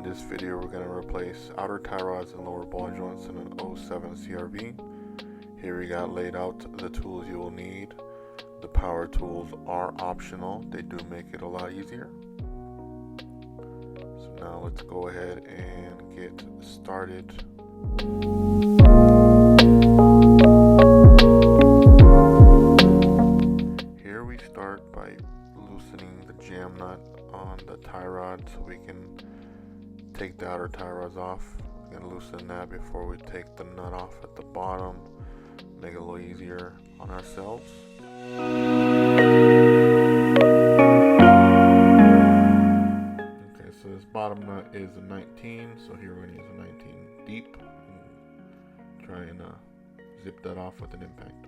this video, we're going to replace outer tie rods and lower ball joints in an '07 CRV. Here we got laid out the tools you will need. The power tools are optional. They do make it a lot easier. So now let's go ahead and get started. Here we start by loosening the jam nut on the tie rod so we can take the outer tie rods off. We're going to loosen that before we take the nut off at the bottom. Make it a little easier on ourselves. Okay, so this bottom nut is a 19, so here we're going to use a 19 deep and try and zip that off with an impact.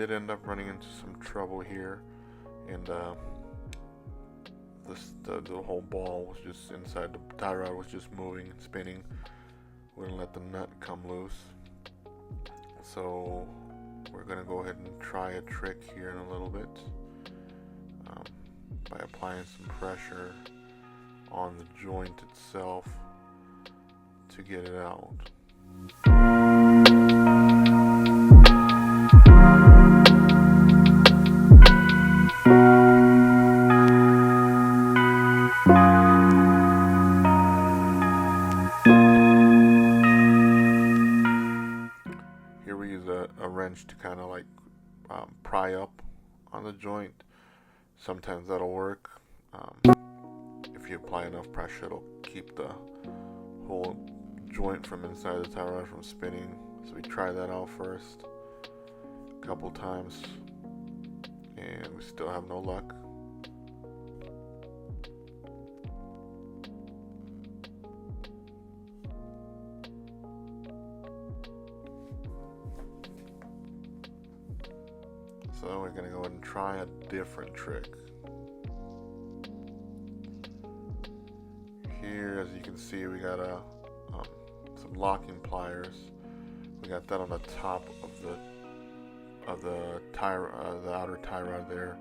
End up running into some trouble here, and the whole ball was just inside the tie rod, was just moving and spinning. Wouldn't let the nut come loose. So we're gonna go ahead and try a trick here in a little bit by applying some pressure on the joint itself to get it out. Here we use a wrench to kind of like pry up on the joint. Sometimes that'll work. If you apply enough pressure, it'll keep the whole joint from inside the tie rod from spinning. So we try that out first a couple times, and we still have no luck. So we're going to go ahead and try a different trick. Here, as you can see, we got some locking pliers. We got that on the top of the outer tie rod there.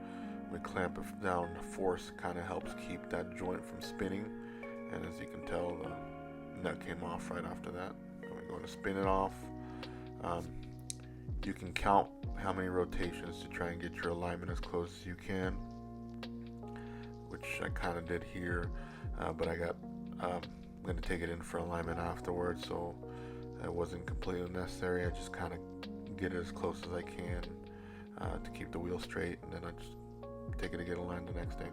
We clamp it down. The force kind of helps keep that joint from spinning. And as you can tell, the nut came off right after that. And we're going to spin it off. You can count how many rotations to try and get your alignment as close as you can, which I kind of did here, but I'm going to take it in for alignment afterwards, so it wasn't completely necessary. I just kind of get it as close as I can to keep the wheel straight, and then I just take it to get aligned the next day.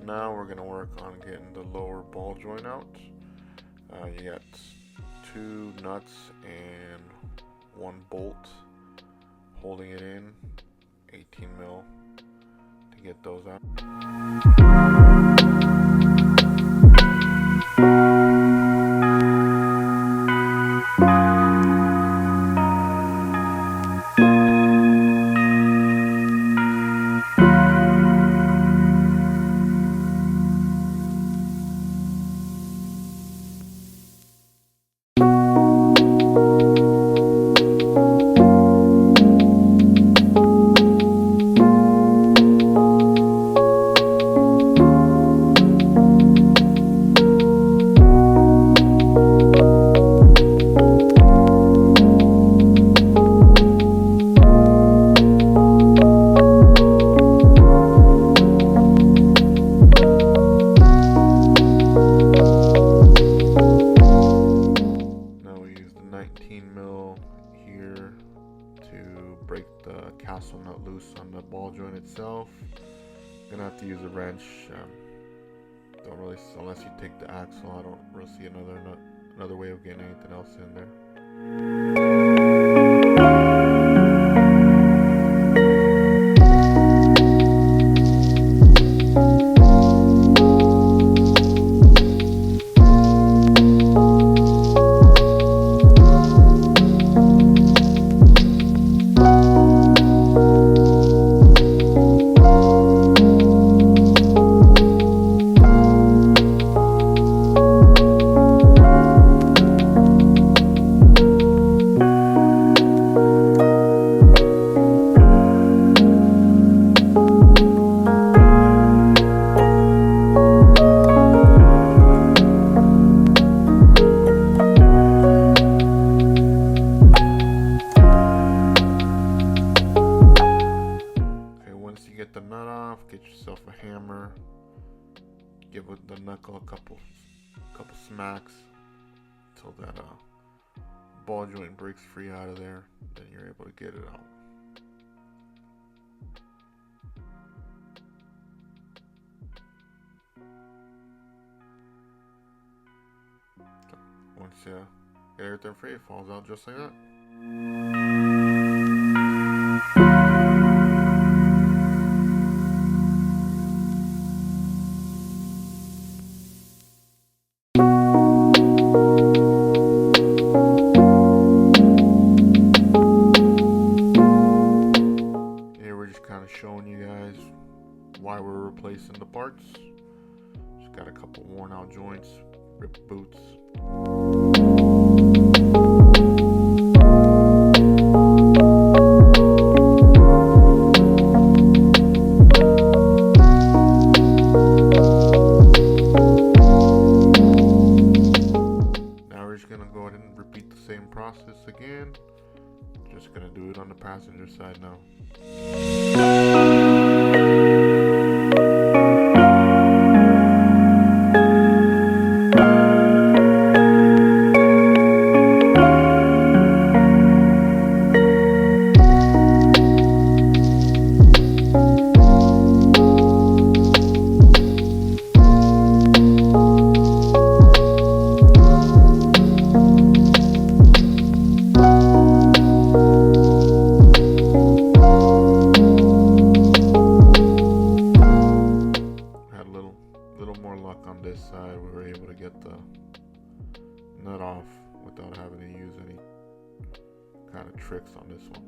Now we're going to work on getting the lower ball joint out. You got 2 nuts and 1 bolt holding it in, 18 mil to get those out. the castle nut loose on the ball joint itself. Gonna have to use a wrench. Don't really, unless you take the axle, I don't really see another way of getting anything else in there. Get the nut off, get yourself a hammer, give it the knuckle a couple smacks until that ball joint breaks free out of there. Then you're able to get it out. So once you get everything free, it falls out just like that. Showing you guys why we're replacing the parts. Just got a couple worn out joints, ripped boots. Now we're just gonna go ahead and repeat the same process again. Just gonna do it on the passenger side now. On this side, we were able to get the nut off without having to use any kind of tricks on this one.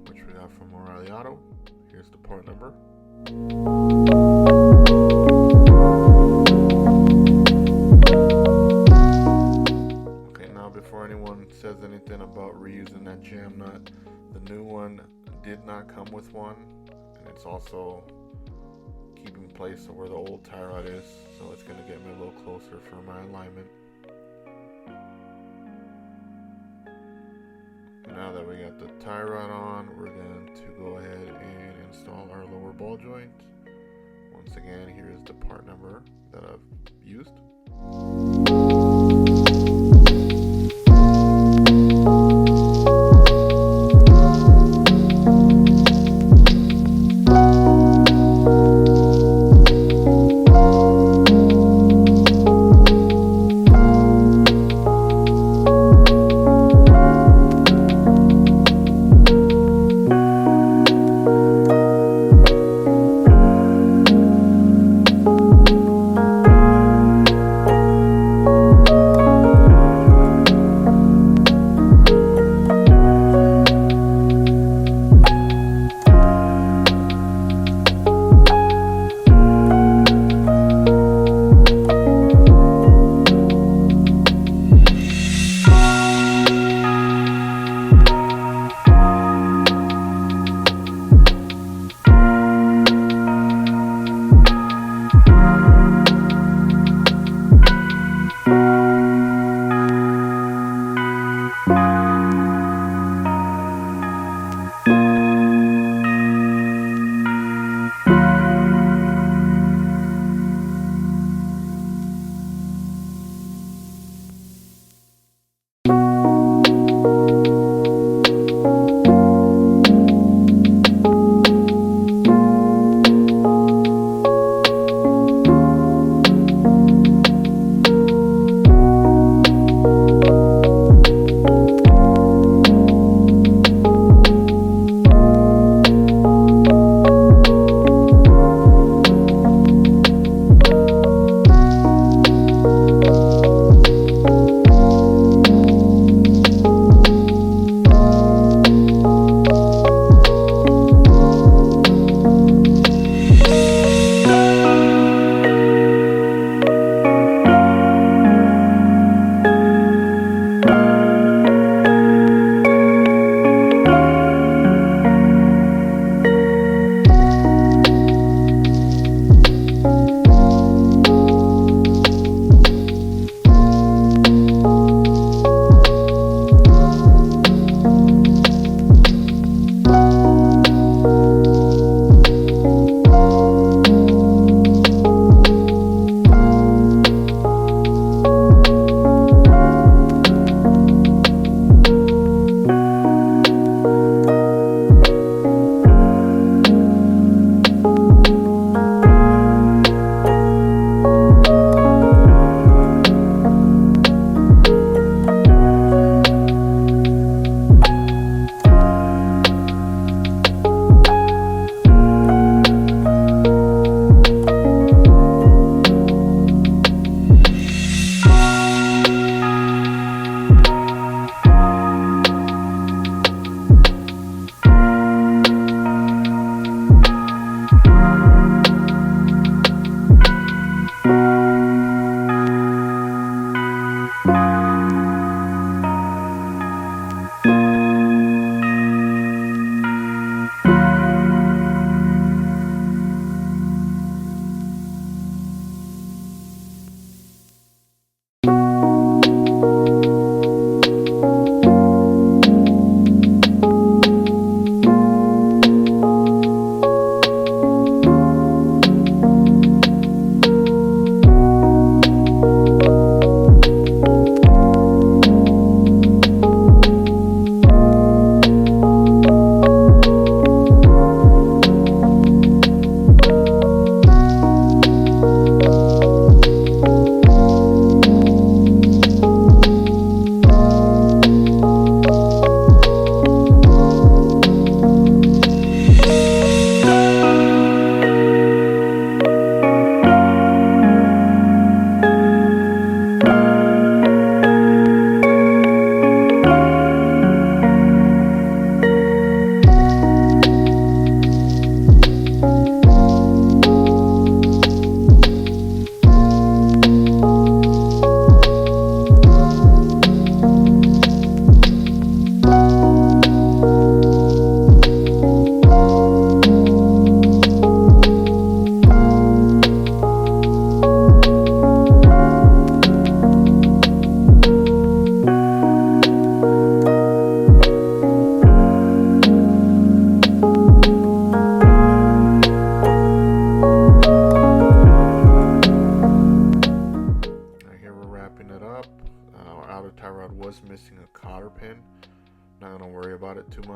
which we got from O'Reilly Auto. Here's the part number. Okay, now before anyone says anything about reusing that jam nut, the new one did not come with one, and it's also keeping place of where the old tie rod is, so it's going to get me a little closer for my alignment. Now that we got the tie rod on, we're going to go ahead and install our lower ball joint. Once again, here's the part number that I've used.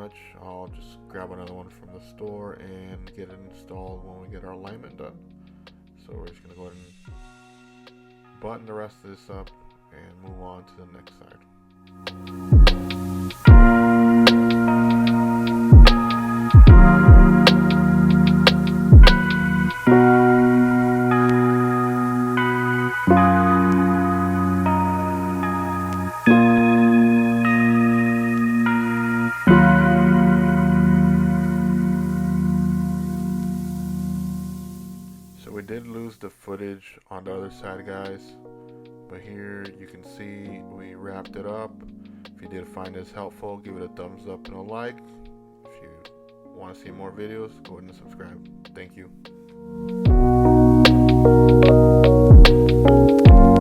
much. I'll just grab another one from the store and get it installed when we get our alignment done. So we're just going to go ahead and button the rest of this up and move on to the next side. So we did lose the footage on the other side, guys, but here you can see we wrapped it up. If you did find this helpful, give it a thumbs up and a like. If you want to see more videos, go ahead and subscribe. Thank you.